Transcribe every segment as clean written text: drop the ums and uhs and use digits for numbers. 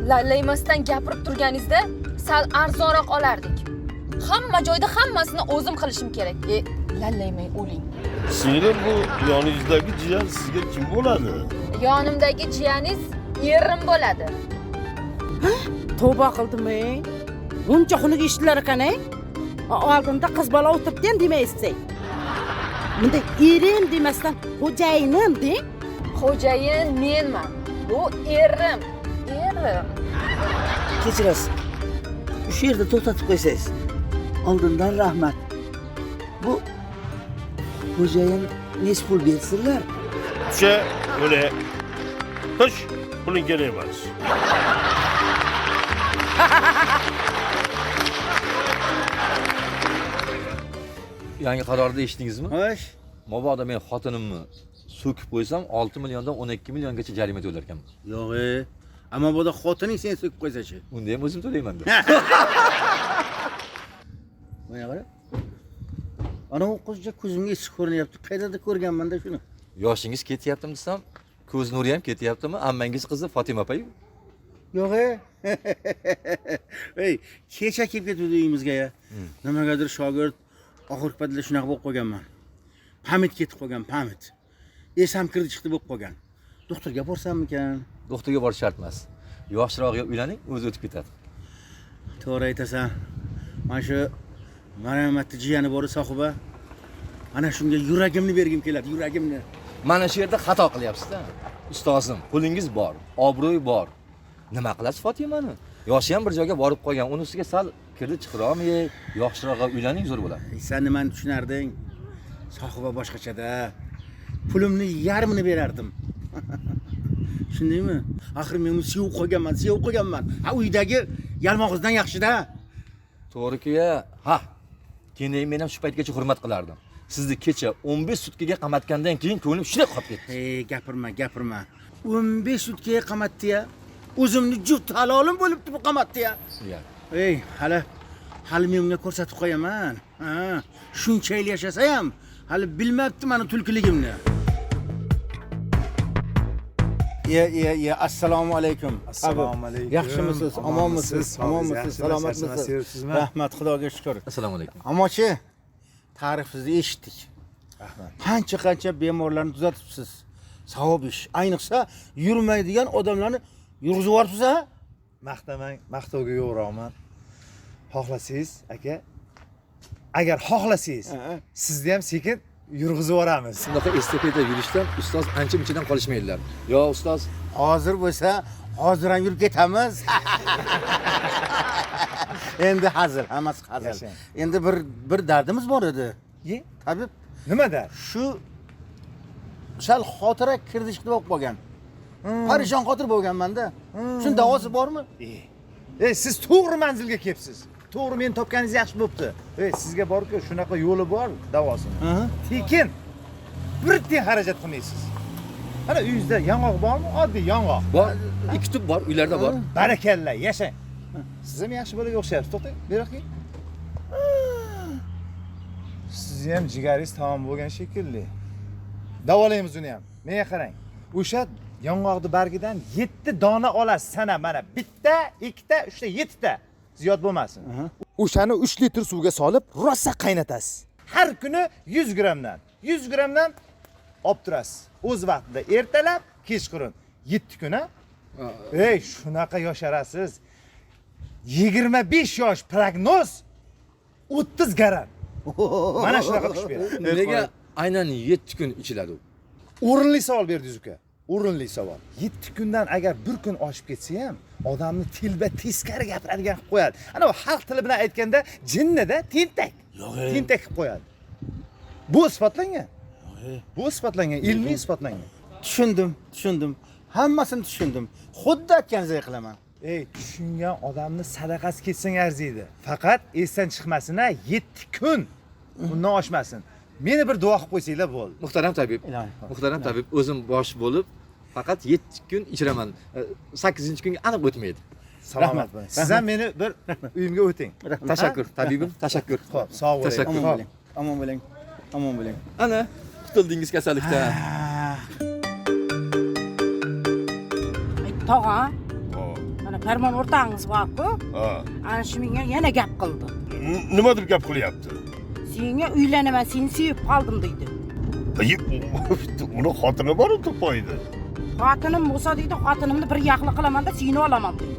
lallaymasdan gapirib turganingizda sal arzonroq olardik. Hamma joyda hammasini o'zim qilishim kerak. Lallaymay o'ling. Singlim, bu yoningizdagi jiyan sizga kim bo'ladi? Yonimdagi jiyaningiz erim bo'ladi. Tavba qildim-ey. Buncha xunuk ishlar ekan-ey. Oldinda qiz bola o'tiribdi demaysiz. Bunda erim demasdan xo'jayinim deng. Xo'jayin menman. Bu erim. Erim. Kechirasiz. Shu yerda to'xtatib qo'ysangiz. Oldindan rahmat. Bu xo'jayin nech pul bersinlar? O'sha o'le. Tush, puling kerak emas. Yangi qarorni eshitdingizmi? Xo'sh. Mabodo men xotinimni so'kib qo'ysam 6 milliondan 12 milliongacha jarima to'lar ekanman. Yo'q-e. Ammo bu xotining seni so'kib qo'ysa-chi? Unda ham o'zim to'layman deb. Mana qara. Ana u qizcha ko'zimga issiq ko'rinyapti. Qayerda ko'rganman-da shuni? Yoshingiz ketyaptimi desam, ko'z nuri ham ketyaptimi? Ammangiz qizi Fatima opa. Yo'q-e. Ey, kecha kelib ketdi uyimizga ya. Nimagadir shogird oxirgi paytda shunaqa bo'lib qolganman. Pamit ketib qolgan, pamit. Esam kirdi chiqdi bo'lib qolgan. Doktorga borsammikan? Doktorga borish shart emas. Yoshroqga uylaning, o'zi o'tib ketadi. To'g'ri aytasan. Mana shu marhamatli jiyani bor sohiba. Ana shunga yuragimni bergim keladi, yuragimni. Mana shu yerda xato qilyapsiz-da. Ustozim, pulingiz bor, obro'y bor. Nima qilasiz Fatimani? Yoshi ham bir joyga borib qolgan. Unisiga sal kirdi chiqirolmay, yoshroqqa uylaning zo'r bo'ladi. Sen nimani tushunarding? Sohiba boshqachada. Pulimni yarmini berardim. Shundaymi? Axir men uni sevib qo'yganman. Ha, uydagi yalmog'izdan yaxshi-da. To'g'ri-ku ya. Ha. Keyin men ham shu paytgacha hurmat qilardim. Sizni kecha 15 sutkaga qamatgandan keyin ko'nglim shunday qolib ketdi. Ey, gapirma. 15 sutkaga qamatdi-ya. O'zimni juft halolim bo'libdi bu qamatdi-ya. Ey, hali men unga ko'rsatib qo'yaman. Ha, shuncha yil yashasa ham hali bilmabdi meni tulkiligimni. Assalomu alaykum. Assalomu alaykum. Yaxshimisiz? Omonmisiz? Salomatmisiz? Rahmat, Xudoga shukr. Assalomu alaykum. Ammo-chi, ta'rifingizni eshitdik. Rahmat. Qancha bemorlarni tuzatibsiz. Savob ish. Ayniqsa yurmaydigan odamlarni yurg'izib yuboribsiz-a? Maqtamang, maqtovga yo'qroqman. Xohlasangiz, aka, agar xohlasangiz, sizni ham sekin yurg'izib yuboramiz. Bunaqa estafeta yurishdan ustoz ancha-munchadan qolishmaydilar. Yo ustoz, Hozir bo'lsa, hozir ham yurib ketamiz. Endi hazil, hammasi hazil. Yashang. Endi bir dardimiz bor edi. Tabib, Nima dard? shu sal xotira kirdichli bo'lib qolgan. Parishon xotir bo'lganman-da. Shuni davosi bormi? Siz to'g'ri manzilga kelibsiz. To'g'ri, men topganingiz yaxshi bo'pti. Sizga borku shunaqa yo'li bor, davosi. Tekin bir tiyin xarajat qilmaysiz. Mana uyingizda yong'oq bormi? Oddiy yong'oq. bor, ikki tub bor, uylarda bor. Barakalla, yashang. Siz ham yaxshi bolaga o'xshayapsiz. To'xtang, beroqki. Sizni ham jigaringiz tamom bo'lgan shekilli. Davolaymiz uni ham. Menga qarang. O'sha yong'oqni bargidan 7 dona olasiz. Sana mana bitta, ikkita, uchta, 7 ta. Ziyod bo'lmasin. O'shani 3 litr suvga solib, rosa qaynatasiz. Har kuni 100 grammdan. 100 grammdan olib turasiz. O'z vaqtida ertalab, kechqurun 7 kun. Ey, shunaqa yosharasiz. 25 yosh prognoz 30 garan. Mana shunaqa kuch beradi. Nega aynan 7 kun ichiladi u? O'rinli savol berdingiz uka. O'rinli savol. 7 kundan agar bir kun oshib ketsa ham, odamni tilba teskari gapiradigan qilib qo'yadi. Ana xalq tili bilan aytganda jinnida tentak. Tentak qilib qo'yadi. Bu isbotlangan. Bu isbotlangan, ilmiy isbotlangan. Tushundim. Hammasini tushundim. Xuddi aytganingizdek qilaman. Ey, tushungan odamni sadaqasi ketsang arziydi. Faqat esdan chiqmasin, 7 kun. Bundan oshmasin. Meni bir duo qilib qo'ysanglar bo'ldi. Muhtaram tabib, o'zim bosh bo'lib, faqat 7 kun ichiraman. 8-kunga aniq o'tmaydi. Salomat bo'ling. Siz ham meni bir uyimga o'ting. Tashakkur, tabibim, tashakkur. Xo'p, sog' bo'ling. Tashakkur. Omon bo'ling. Ana, qutuldingiz kasallikdan. Tog'a, mana Farmon o'rtog'ingiz bor-ku, Ha. ana shu menga yana gap qildi. Nima deb gap qilyapti? Senga uylanaman, seni sevib qoldim deydi. Uni xotini bor-ku to'poydi. Xotinim bo'lsa deydi, xotinimni bir yaxli qilaman-da, seni olaman deydi.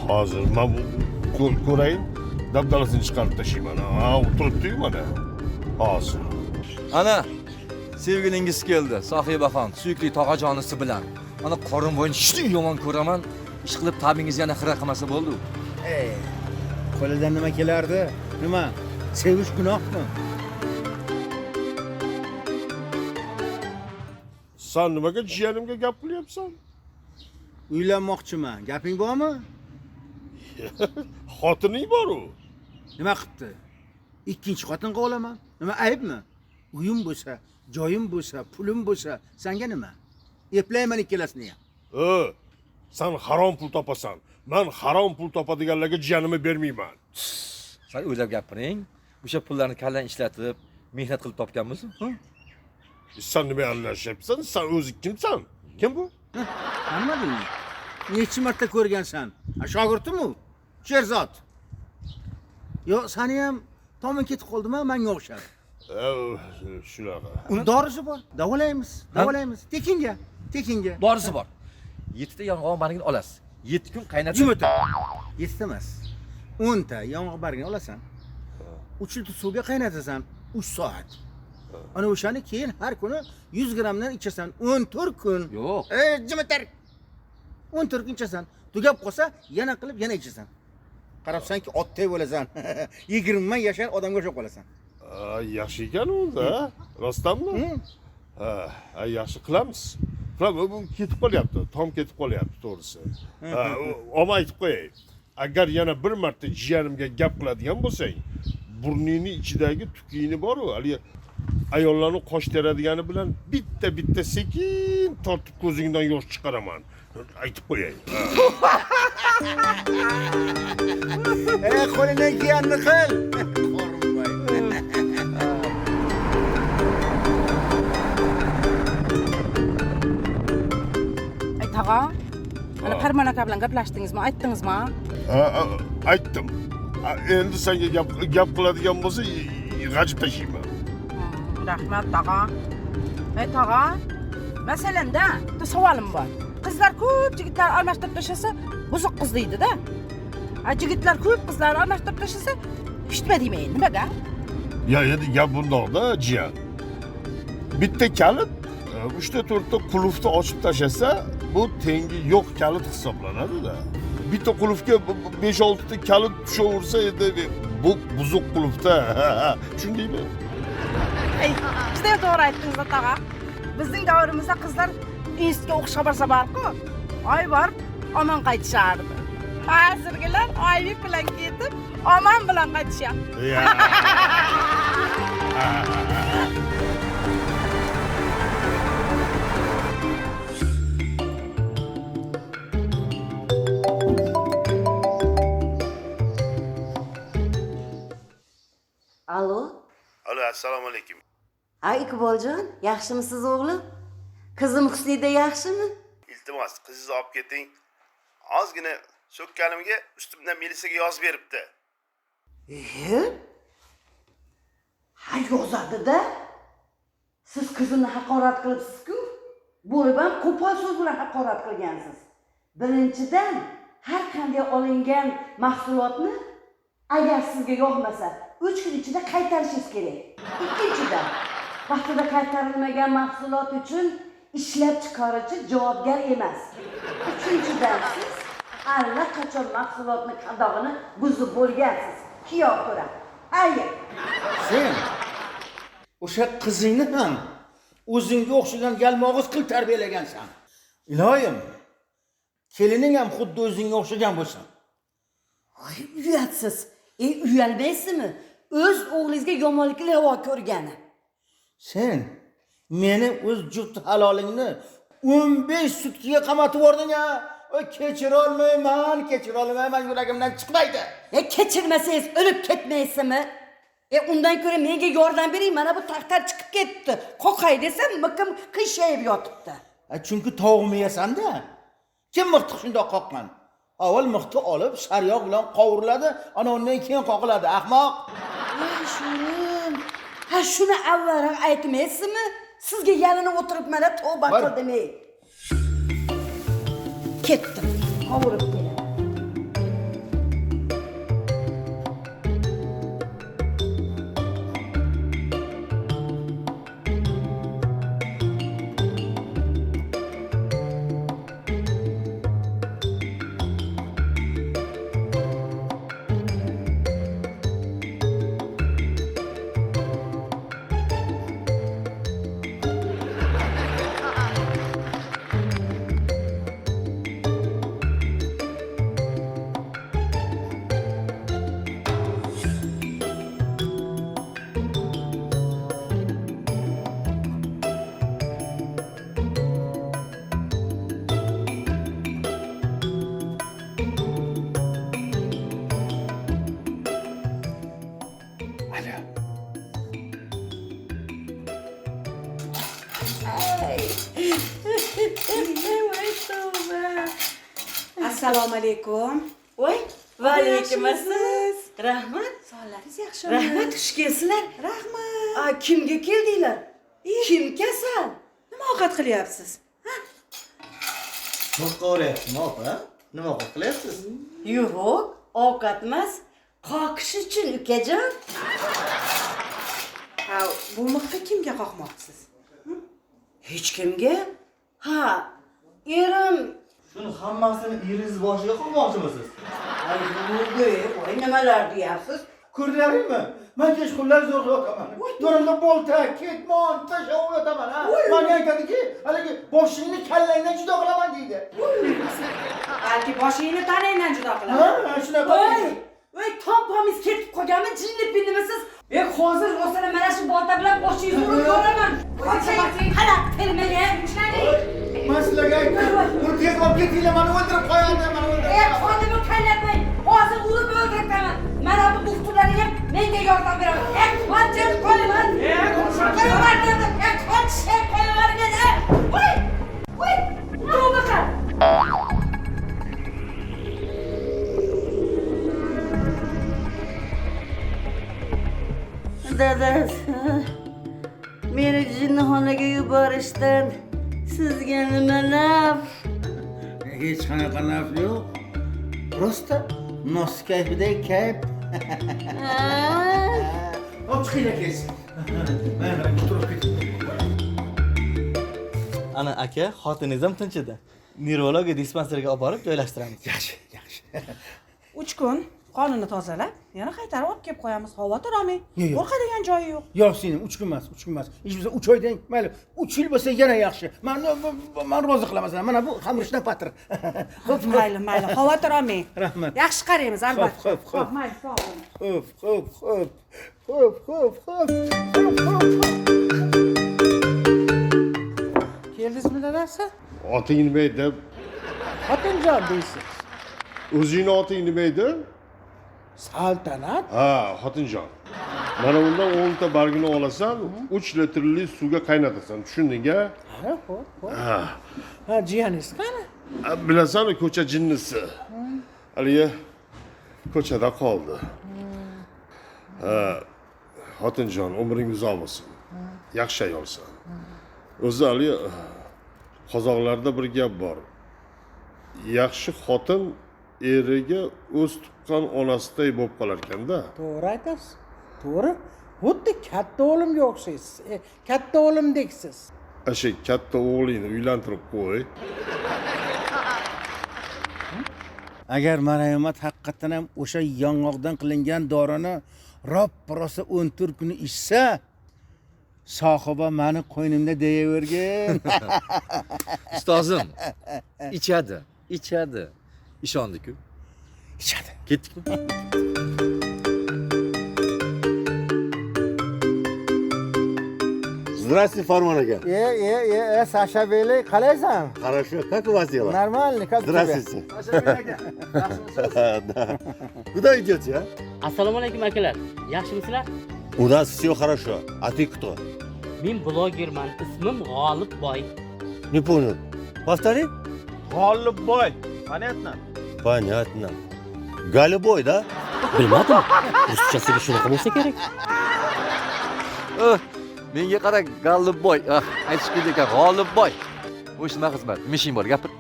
Hozir men ko'rayin, dabdalasini chiqarib tashlayman. Ha, o'tiribdi-yu mana. Hozir. Ana sevgilingiz keldi, sohibaxon, suyukli tog'ajonisi bilan. Ana qorin bo'yini shunday yomon ko'raman, ish qilib tabingiz yana xira qilmasa bo'ldi. Qo'lidan nima kelardi? Nima? Sevish gunohmi? Sen nimaga jiyanimga gap qilyapsan? Uylanmoqchiman. Gaping bormi? Xotining bor-u. Nima qilibdi? Ikkinchi xotinga olaman. Nima aybmi? Uyim bo'lsa, joyim bo'lsa, pulim bo'lsa, senga nima? Eplayman ikkalasini ham. Sen harom pul topasan. Men harom pul topadiganlarga jiyanimni bermayman. Sen o'ylab gapiring. O'sha pullarni kallan ishlatib, mehnat qilib topganmisiz? Sen nima aralashyapsan? Sen o'zi kimsan? Kim bu? Anladingmi? Necha marta ko'rgansan? Shogirdimi? Sherzod. Yo, seni ham tomon ketib qoldimi? Menga o'xshadi. Shunaqa. Uni dorisi bor. Davolaymiz. Davolaymiz. Tekinga. Dorisi bor. 7 ta yong'oq bargini olasiz. 7 kun qaynatib. Jim o'tir. 7 ta emas. 10 ta yong'oq bargini olasan. 3 litr suvga qaynatasan 3 soat. Ana o'shani keyin har kuni 100 grammdan ichasan 14 kun. Yo'q. Jim o'tir. 14 kun ichasan. Tugab qolsa yana qilib yana ichasan. Qarabsanki otday bo'lasan. 20 ming yashar odamga o'xshab qolasan. Yaxshi ekan unda. Rostdanmi? Ha, yaxshi qilamiz. Bu ketib qolyapti. Tom ketib qolyapti, to'g'risi. Oma aytib qo'yay. Agar yana bir marta jiyanimga gap qiladigan bo'lsang, burningni ichidagi tukingni bor-ku, hali ayollarni qosh teradigani bilan bitta sekin tortib ko'zingdan yosh chiqaraman. Aytib qo'yay. Qo'lingdan kelganini qil. Ay tog'a, ana Farmon aka bilan gaplashdingizmi, aytdingizmi? Aytdim. Endi senga gap qiladigan bo'lsa, g'ajib tashlayman. Rahmat tog'a. Ay tog'a, masalanda bitta savolim bor. Qizlar ko'p yigitlar almashtirib tashasa, buzuq qiz deydi-da. Yigitlar ko'p qizlar almashtirib tashasa, eshitma deyman, nimaga? Endi gap bundoqda, jiyan. Bitta kalit 3 ta 4 ta qulfni ochib tashasa, bu tengi yo'q kalit hisoblanadi-da. Bitta qulfga 5-6 ta kalit tushaversa, endi bu buzuq qulfda. Tushundingmi? Ay, juda to'g'ri aytdingiz tog'a. Bizning davrimizda qizlar institutga o'qishga borsa borku, oy bor, omon qaytishardi. Hozirgilar oylik bilan ketib, omon bilan qaytishyapti. Alo. Alo, assalomu alaykum. Iqboljon, yaxshimisiz o'g'lim? Qizim Husnida yaxshimi? Iltimos, qizingizni olib keting. Ozgina so'kkanimga ustimdan militsiyaga yozib beribdi. Ha, yozadi-da. Siz qizimni haqorat qilibsiz-ku. Bo'lib ham qo'pol so'z bilan haqorat qilgansiz. Birinchidan, har qanday olingan mahsulotni agar sizga yoqmasa, 3 kun ichida qaytarishingiz kerak. Ikkinchidan, vaqtida qaytarilmagan mahsulot uchun ishlab chiqaruvchi javobgar emas. Uchinchidan, siz allaqachon mahsulotni qadog'ini buzib bo'lgansiz. Kiyov ko'ra. Ayy. Sen o'sha qizingni ham o'zingga o'xshagan yalmog'iz qilib tarbiyalagansan. Iloyim, kelining ham xuddi o'zingga o'xshagan bo'lsin. Ay, uyatsiz. Uyalmaysizmi? O'z o'g'lingizga yomonlikni ravo ko'rgani. Sen meni o'z juft halolingni 15 sutkaga qamatib yubording-a. Kechira olmayman, yuragimdan chiqmaydi. Kechirmasangiz o'lib ketmaysizmi? Undan ko'ra menga yordam bering, mana bu taqtar chiqib ketdi. Qo'qay desam, mikim qiyshayib yotibdi. Chunki tovuqni yesan-da. Kim mixtiq shundoq qoqqan? Avval mixni olib, sariyog bilan qovuriladi, ana undan keyin qoqiladi, ahmoq. Voy sho'rim. Ha shuni avvalroq aytmaysizmi? Sizga yalinib o'tiribman-da, tavba Bor. qildim ey. Ketdim. Qovurib kelaman. Assalomu alaykum. Voy, va alaykum assalom. Rahmat. Sonlaringiz yaxshimi? Rahmat, xush kelsizlar. Rahmat. Kimga keldinglar? Kim kasal? Nima ovqat qilyapsiz? To'qqa o'ryapsizmi, opa? Nima ovqat qilyapsiz? Yo'q, ovqat emas, qoqish uchun ukajon. Ha, bu mixni kimga qoqmoqchisiz? Hech kimga? Ha, erim. Shuni hammasini eringiz boshiga qo'ymoqchimisiz? Ay, voy, nimalar deyapsiz? Ko'rdinglarmi? Men kechqurunlar zo'rg'a yotaman. Yo'limda bolta, ketmon, tashlab yotaman, ha. Menga aytadiki, haligi boshingni kallangdan judo qilaman deydi. Balki boshingni tanangdan judo qiladi. Ha, shunaqa deydi. Voy, tompamiz ketib qolganmi? Jinni pinnimisiz? Hozir o'sini mana shu bolta bilan boshingizni urib yuboraman. Qara, termaga, ushlaning. Men sizlarga aytdim, uni tez olib ketinglar, meni o'ldirib qo'yadi, meni o'ldirib. Xonimni qaynatmang. Hozir urib o'ldirtaman. Mana bu doktorlarga ham menga yordam beraman. Qancha qo'yaman? Qo'yaman dedim. Qancha qo'yaman dedim. Voy! Voy! Nima baqa? Dadasi, meni jinnixonaga yuborishdan sizga nima naf? Hech qanaqa naf yo'q. Prosta nos kayfidagi kayf. Hop chiqinglar kelsin. Men turib ketaman. Ana aka, xotiningiz ham tinch edi. Neurologiya dispanseriga olib borib joylashtiramiz. Yaxshi, yaxshi. 3 kun qonini tozalab, yana qaytarib olib kelib qo'yamiz. Xavotir olmang. Yo'q. Qo'rqadigan joyi yo'q. Yo'q, sening 3 kun emas, 3 kun emas. Hech bo'lmasa 3 oydan, mayli, 3 yil bo'lsa yana yaxshi. Men rozi qilaman seni. Mana bu xamirishdan patir. Xo'p, Mayli, mayli, xavotir olmang. Rahmat. Yaxshi qaraymiz, albatta. Xo'p. Mayli, sog' bo'ling. Xo'p. Keldingizmi dadasi? Oting nima edi? Xotinjon deysiz. O'zingni oting nima edi? Saltanat. Ha, xotinjon. Mana bundan 10 ta bargini olasan, 3 litrli suvga qaynatasan. Tushunding-a? Ha, xo'p. Ha. Ha, jiyaningiz qani? Bilasanmi, ko'cha jinnisi. Haligi ko'chada qoldi. Ha, xotinjon, umring uzoq bo'lsin. Yaxshi ayolsan. O'zi haligi qozoqlarda bir gap bor. Yaxshi xotin eriga o'z tuqqan onasiday bo'lib qolar ekanda. To'g'ri aytasiz. To'g'ri. Xuddi katta o'g'limga o'xshaysiz. Katta o'g'limdeksiz. Asha katta o'g'lingni uylantirib qo'y. Agar Marhamat haqiqatan ham o'sha yong'oqdan qilingan dorini ro'p-rosa 14 kuni ichsa, sohiba meni qo'ynimda deyavergin. Ustozim, ichadi. Ishondik-ku. Ichadi. Ketdikmi? Здравствуйте, Farmon aka. Sasha Beyli, qalaysan? Хорошо, как у вас дела? Нормально, как Здравствуйте. Куда идете, а? Assalomu alaykum akalar. Yaxshimisizlar? У нас все хорошо. А ты кто? Men blogerman. Ismim G'olibboy. Не понял. Повтори. G'olibboy. Понятно? Понятно. Голубой, да? Bilmadim. Ruschasiga shunaqa bo'lsa kerak. Menga qara G'olibboy. Aytish kerak ekan, G'olibboy. Bu nima xizmat? Mishing bor, gapir.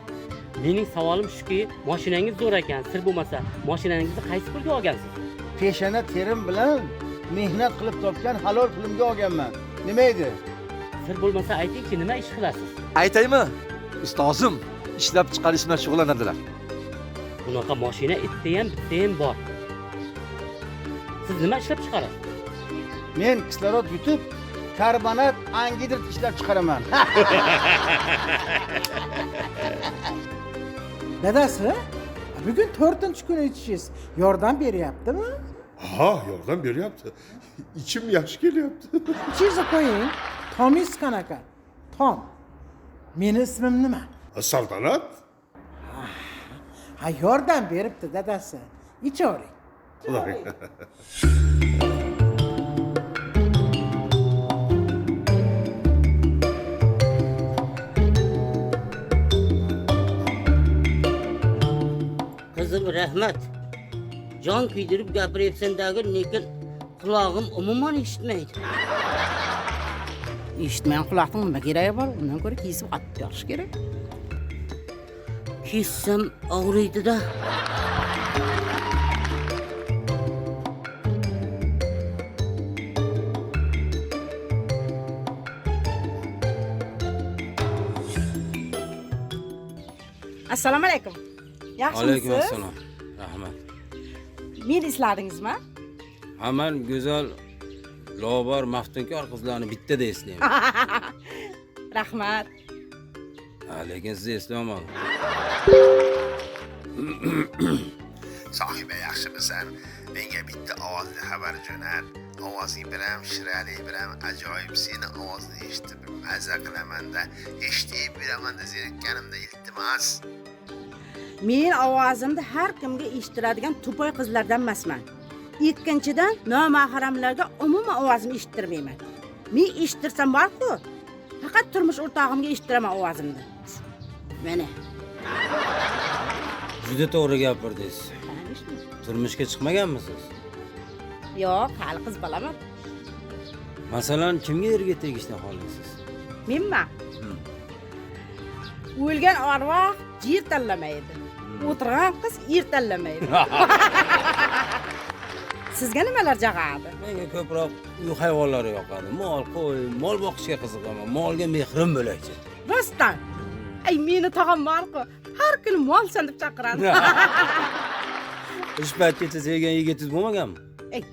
Mening savolim shuki, mashinangiz zo'r ekan. Sir bo'lmasa, mashinangizni qaysi pulga olgansiz? Peshana terim bilan mehnat qilib topgan halol pulimga olganman. Nima edi? Sir bo'lmasa aytingchi, nima ish qilasiz? Aytaymi? Ustozim ishlab chiqarish bilan shug'ullanadilar. Bunaqa mashina bitta ham bor. Siz nima ishlab chiqarasiz? Men kislorod yutib, karbonat angidrid ishlab chiqaraman. Dadasi, bugun 4-kun ichishingiz yordam beryaptimi? Ha, yordam beryapti. İçim yaxshi kelyapti. Ichingizni qo'ying. Tomingiz qanaqa? Tom. Meni ismim nima? Saltanat? Ha, yordam beribdi dadasi. Ichavering. Xudoga. Qizim rahmat. Jon kuydirib gapiryapsan-dagi, lekin qulog'im umuman eshitmaydi. Eshitmagan quloqning nima keragi bor? Undan ko'ra kesib otib yoqish kerak. Kessam og'riydi-da. Assalomu alaykum. Yaxshimisiz? Alaykum assalom. Rahmat. Meni esladingizmi? Ha, men go'zal, lobar, maftunkor qizlarni bittada eslayman. Rahmat. Ha, lekin sizni eslamadim. Sohiba yaxshimisan? Menga bitta ovozli xabar jo'nat. Ovozing bilan, shiralik bilan ajoyib seni ovozini eshitib mazza qilaman-da, eshitib beraman-da zerikkanimda iltimos. Men ovozimni har kimga eshittiradigan to'poy qizlardan emasman. Ikkinchidan, nomahramlarga umuman ovozimni eshittirmayman. Men eshittirsam bor-ku, faqat turmush o'rtog'imga eshittiraman ovozimni. Mana. Juda to'g'ri gapirdingiz. Turmushga chiqmaganmisiz? Yo'q, hali qiz bolaman. Masalan, kimga erga tegishni xohlaysiz? Menmi? O'lgan arvoh yer tanlamaydi. O'tirgan qiz yer tanlamaydi. Sizga nimalar jag'adi? Menga ko'proq uy hayvonlari yoqadi. Mol, qo'y, mol boqishga qiziqaman. Molga mehrim bo'lakchi. Rostdan. Ay, meni tog'am bor-ku, har kuni molsan deb chaqiradi. Ish paytgacha sevgan yigitingiz bo'lmaganmi? Ey,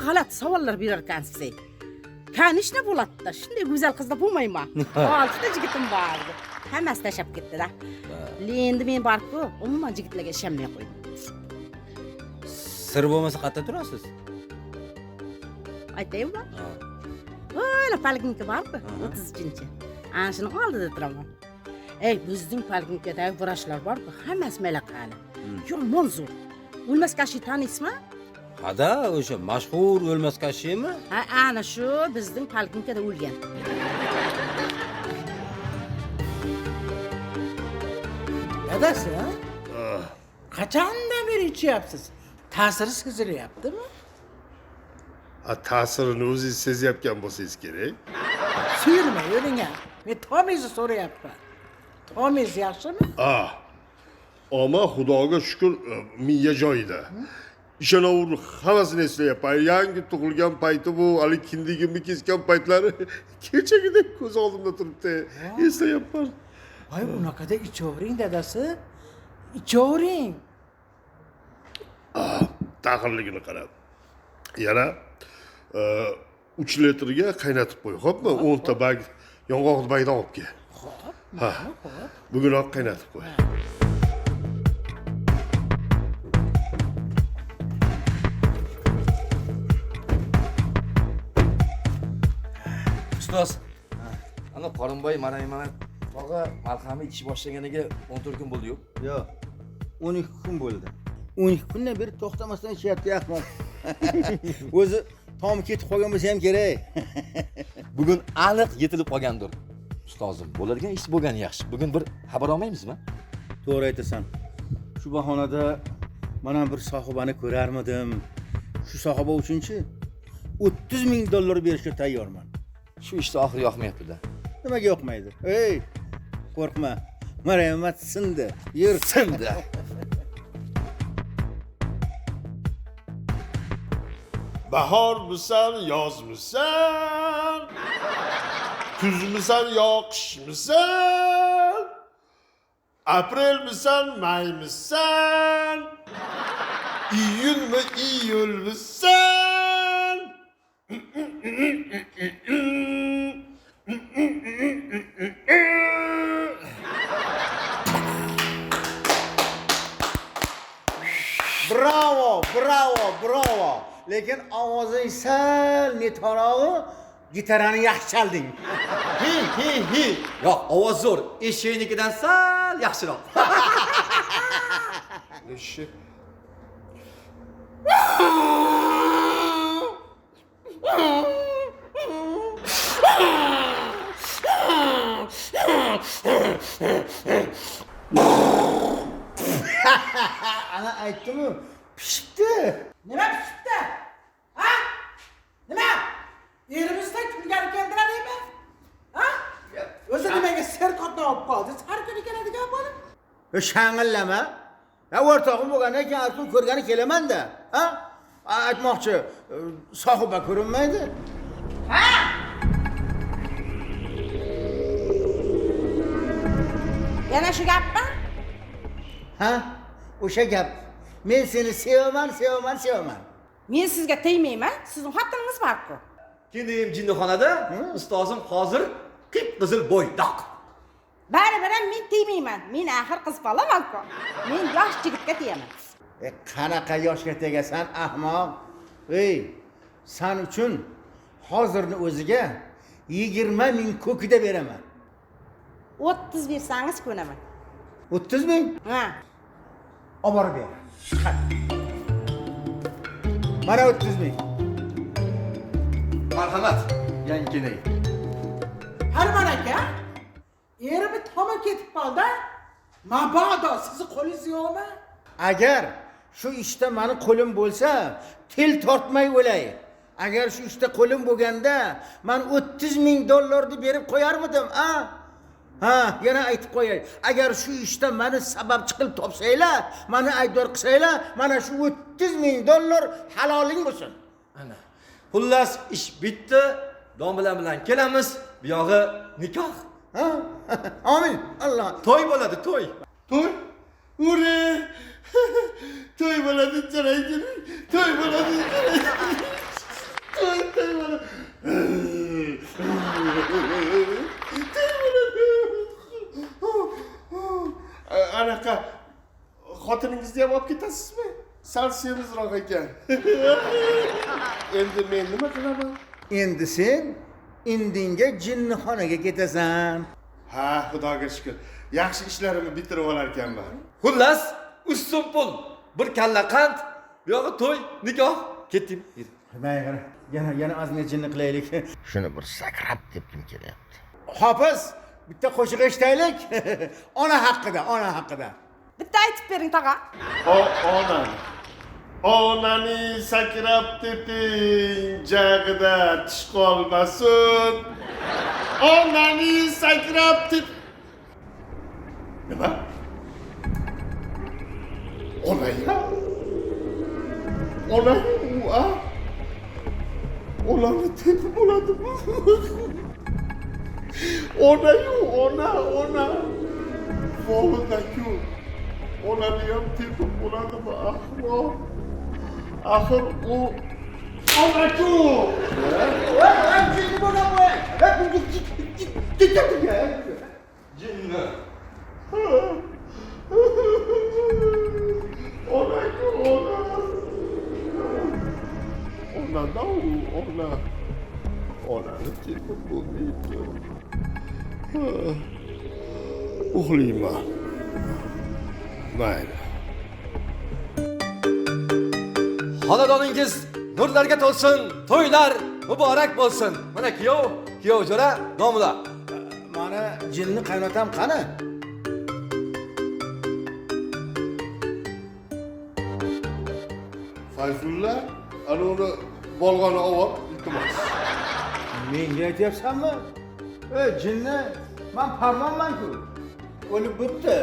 g'alati savollar berar ekansiz. Kanishna bo'ladi-da, shunday go'zal qizda bo'lmayman. 6 ta yigitim bor. Hammasi tashab ketdi-da. Endi men bor-ku, umuman yigitlarga ishonmay qo'ydim. Sir bo'lmasa qayerda turasiz? Aytaymi? O'yla palginka bor-ku, 30-chi. Ana shuni oldida turaman. Ey, bizning palginkadagi vrachlar bor-ku, hammasi malaqali. Yomon zo'r. O'lmas kashi taniysizmi? Hada, o'sha mashhur o'lmas kashimi? Ha, ana shu bizning palginkada o'lgan. Dadasi, qachondan beri ichyapsiz? Ta'siri sezilyaptimi? Ta'sirini o'zingiz sezyapgan bo'lsangiz kerak. Suyulmay o'ringa. Men Tomingizni so'rayapman. Tomingiz yaxshimi? Ama Xudoga shukr, miya joyida. Ishonaver, hammasini eslayapman. Yangi tug'ilgan payti bu, hali kindigimni kesgan paytlari kechagidek ko'z oldimda turibdi. Eslayapman. Voy, bunaqada ichavering dadasi. Ichavering. Taqirligini qarab. Yana 3 litrga qaynatib qo'y, xo'pmi? 10 ta bag yong'oqni bagdan olib kel. Ha. Bugunoq qaynatib qo'y. Ustoz. Ana Qorinboy Maraymat tog'a malhami ichish boshlaganiga 14 kun bo'ldi-yu. Yo'q. 12 kun bo'ldi. 12 kundan beri to'xtamasdan ishyapti Ahmad. O'zi tom ketib qolgan bo'lsa ham kerak. Bugun aniq yetilib qolgandir. Ustozim, bo'ladigan ish bo'lgani yaxshi. Bugun bir xabar olmaymizmi? To'g'ri aytasan. Shu bahonada mana bir sohibani ko'rarmidim. Shu sohiba uchunchi $30,000 berishga tayyorman. Shu ishda oxiri yoqmayapti-da. Nimaga yoqmaydi? Ey, qo'rqma. Marhamat sindi. Yur. Sindi. Bahormisan, yozmisan? Kuzmisan, yo qishmisan? Aprelmisan, maymisan? Iyulmi, iyulmisan? Bravo, bravo, bravo. Lekin ovozing sal netarog'i, gitarani yaxshi chalding. Hi. Yo'q, ovoz zo'r. Eshaknikidan sal yaxshiroq. Eshak. Ana aytdim-ku, pishibdi. Nima pishibdi? Ha? Nima? Erimizda kulgani keltiradimi? Ha? O'zi nimaga serqatni olib qoldi? Har kuni keladigan bo'lib. Shang'illama. Ya o'rtog'im bo'lgandan keyin asl ko'rgani kelaman-da. Ha? Aytmoqchi, sohiba ko'rinmaydi. Ha? Yana shu gapmi? Ha? O'sha gap. Men seni sevaman. Men sizga tegmayman, sizning xotiningiz bor-ku. Keyin jinnixonada ustozim hozir qip-qizil bo'ydoq. Baribir ham men tegmayman. Men axir qiz bolaman-ku. Men yosh yigitga tegaman. Qanaqa yoshga tegasan, ahmoq? Ey, sen uchun hozirni o'ziga 20,000 ko'kida beraman. 30 bersangiz ko'naman. 30,000? Ha. Oborib ber. Mana 30,000. Marhamat, yanginay. Harman aka, erimi toma ketib qoldi. Mabodo sizni qo'lingiz yo'qmi? Agar shu ishda meni qo'lim bo'lsa, til tortmay o'lay. Agar shu ishda qo'lim bo'lganda, men $30,000 berib qo'yarmidim, a? Ha, yana aytib qo'yay. Agar shu ishda meni sababchi qilib topsanglar, meni aybdor qilsanglar, mana shu $30,000 haloling bo'lsin. Ana. Xullas ish bitdi. Domla bilan kelamiz. Bu yog'i nikoh. Ha? Amin. Alloh. To'y bo'ladi, to'y. To'y? Ure! To'y bo'ladi, jaraydi. To'y bo'ladi, jaraydi. To'y bo'ladi. Anaqa xotiningizni ham olib ketasizmi? Sal semizroq ekan. Endi men nima qilaman? Endi sen indinga jinnixonaga ketasan. Ha, xudoga shukr. Yaxshi ishlarimni bitirib olar ekanman. Xullas, ustun pul, bir kalla qand, bu yog'i to'y, nikoh. Ketdim. Mayli, yana ozgina jinni qilaylik. Shuni bir sakrab tepkim kelyapti. Hofiz, bitta qo'shiq eshitaylik. Ona haqida. Bitta aytib bering, tog'a. Onani sakrab teping, jag'ida tish qolmasin. Onani sakrab tep. Nima? Onaya? Onani tepib bo'ladimi? Ona. Vohida-ku. Onani ham tepib bo'ladimi, ahmoq? Axir u onaku. Jinni bo'laman. Jinni. Onaku, ona. Onani tepib bo'lmaydi. Uxlayman. Mayli. Xonadoningiz nurlarga to'lsin, to'ylar muborak bo'lsin. Mana kuyov jo'ra, domla. Mana jinni qaynotam qani? Sayfulla, ana uni bolg'ani olib, iltimos. Menga aytyapsanmi? Ey, jinni, men farmonman-ku. O'lib bo'pti.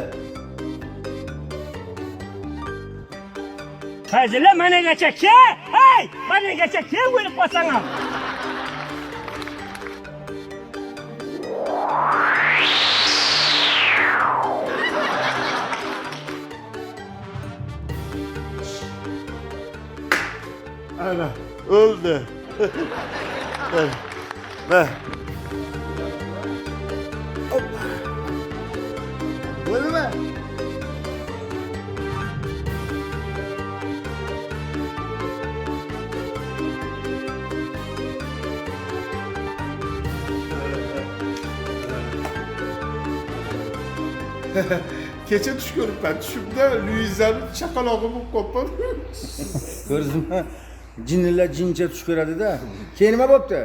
Fazila managacha kel! Hey! Managacha kel o'lib qolsang ham. Ana, o'ldi. Va. Bo'ldimi? Kecha tush ko'ribman. Tushimda Luizani chaqalog'i bo'lib qolibman. Ko'rdingmi? Jinnilar jincha tush ko'radi-da. Keyin nima bo'pti?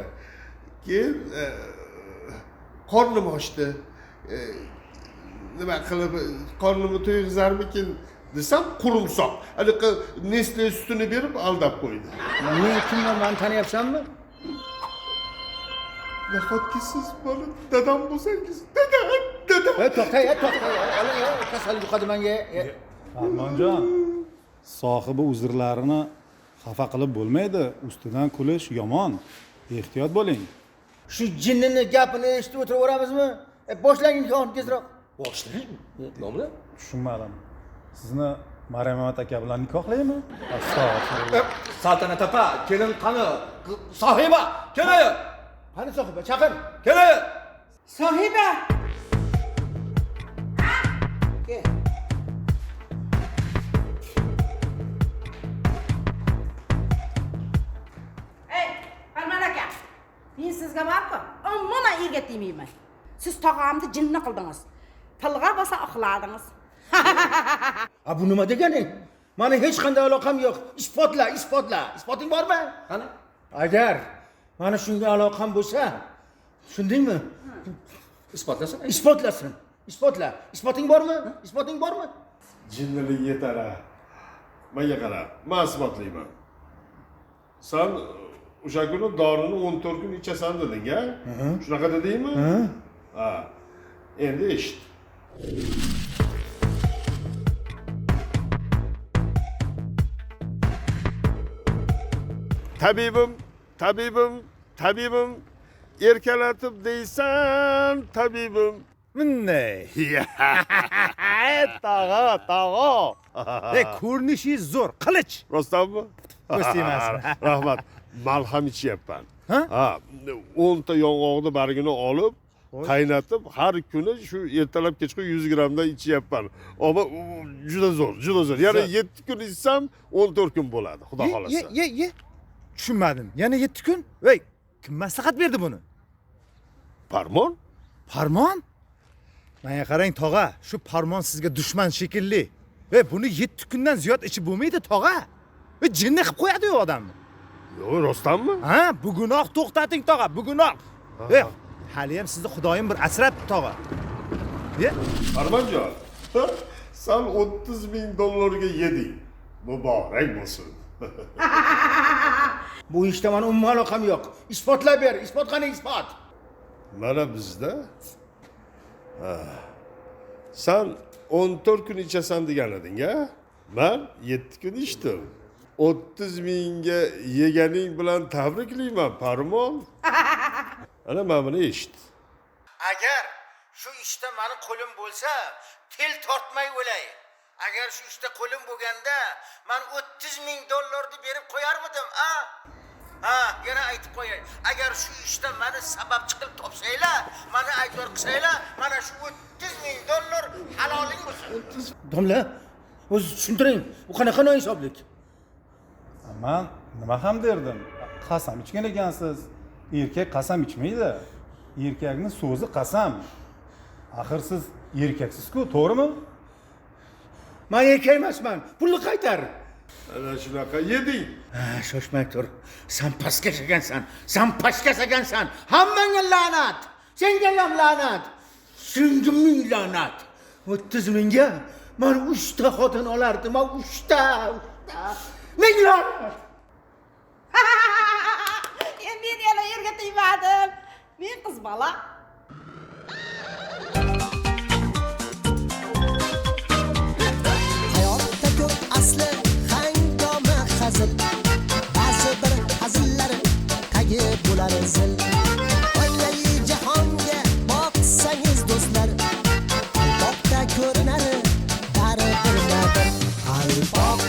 Keyin qornim ochdi. Nima qilib qornimni to'yg'izarmikin desam qurumsoq. Anaqa Nestle sutini berib aldab qo'ydi. Men kimman, meni taniyapsanmi? Nahotki siz bana dadam bo'lsangiz. Dada. To'xta, oling, kasal yuqadi menga. Farmonjon, sohibi uzrlarini xafa qilib bo'lmaydi. Ustidan kulish yomon. Ehtiyot bo'ling. Shu jinnini gapini eshitib o'tiraveramizmi? Boshlang nikohni tezroq. Boshlang. Domla. Tushunmadim. Sizni Maryam aka bilan nikohlaymi? Astag'firulloh. Saltanat opa, kelin qani? Sohiba, kelin. Qani sohiba, chaqir. Kelin. Sohiba. Kel. Ey, Farmon aka. Men sizga borku, umuman erga tegmayman. Siz tog'amni jinni qildingiz. Tilg'a bo'lsa oqladingiz. A bu nima deganing? Meni hech qanday aloqam yo'q. Isbotla. Isboting bormi? Qani? Agar mana shunga aloqam bo'lsa, tushundingmi? Isbotlasin. Isbotla. Isboting bormi? Jinnilik yetar. Menga qara, men isbotlayman. Sen o'sha kuni dorini 14 kun ichasan deding-a? Shunaqa dedingmi? Ha. Endi eshit. Tabibim, erkalatib deysan, tabibim. Bunday. Tog'a. Ko'rinishingiz zo'r, qilich. Rostdanmi? O'stiymasmi? Rahmat. Malham ichyapman. Ha, 10 ta yong'oqni bargini olib, qaynatib, har kuni shu ertalab kechqurun 100 gramdan ichyapman. Ammo juda zo'r. Yana 7 kun ichsam 14 kun bo'ladi, xudo xolasa. Ye. Tushunmadim. Yana 7 kun? Voy, kim maslahat berdi buni? Farmon? Menga qarang tog'a, shu farmon sizga dushman shekilli. Buni 7 kundan ziyod ichib bo'lmaydi tog'a. Jinni qilib qo'yadi-ku odamni. Yo'q, rostdanmi? Ha, bugunoq to'xtating tog'a, bugunoq. Hali ham sizni Xudoyim bir asrabdi tog'a. Farmonjon, sen 30 ming dollarga yeding. Muborak bo'lsin. Bu ishda meni umuman aloqam yo'q. Isbotlab ber. Isbot qani isbot? Mana bizda sen 14 kun ichasan degan eding-a? Men 7 kun ichdim. 30 mingga yeganing bilan tabriklayman, Farmon. Ana men buni eshit. Agar shu ishda meni qo'lim bo'lsa, til tortmay o'lay. Agar shu ishda qo'lim bo'lganda, men 30 ming dollarni berib qo'yarmidim, ha, yana aytib qo'yay. Agar shu ishda meni sababchi qilib topsanglar, meni aybdor qilsanglar, mana shu 30 ming dollar haloling bo'lsin. Domla, o'zi tushuntiring. Bu qanaqa nohisoblik? Men nima ham derdim? Qasam ichgan ekansiz. Erkak qasam ichmaydi. Erkakning so'zi qasam. Axir siz erkaksiz-ku, to'g'rimi? Men erkak emasman. Pulni qaytar. Ana shunaqa yeding. Shoshmay tur. Sen pastkash ekansan. Hammangga la'nat. Senga ham la'nat. Senga ming la'nat. 30 mingga men 3 ta xotin olardim, 3 ta. Ming rahmat. Men yana yerga tegmadim. Men qiz bola. Hayotda ko'p asli hangoma hazil. Ba'zi bir hazillari tagi bo'lar zil. Oilaviy jahonga boqsangiz do'stlar, albatta ko'rinar baribir. Alboq,